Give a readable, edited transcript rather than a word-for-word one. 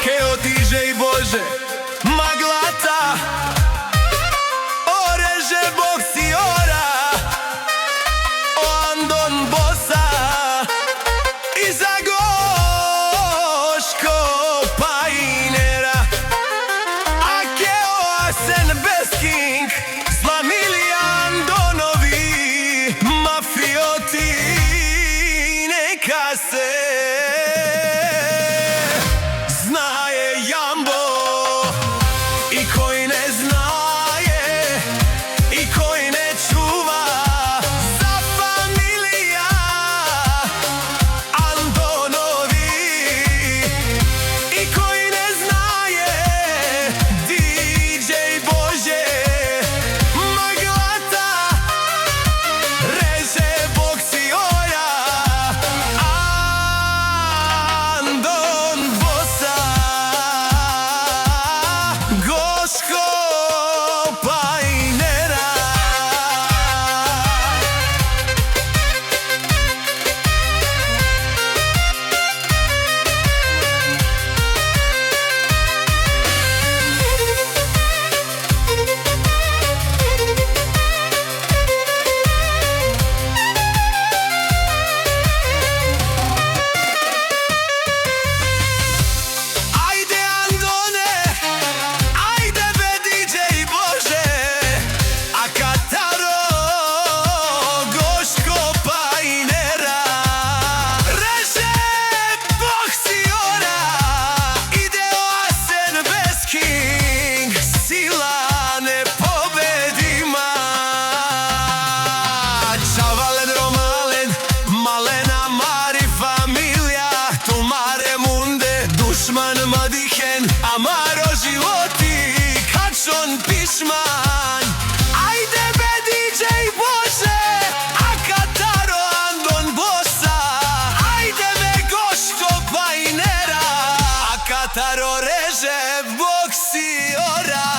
Keo DJ Bože Maglata Oreže boksiora O Andon Bosa Iza Goško Pajinera A Keo Asen Besking Slamili Andonovi Mafioti Neka se Dušman madihen, amaro životi, kačon pišman. Ajde be DJ Bože, a Kataro Andon Bosa. Ajde be Goško Pajinera, a Kataro reže boksiora.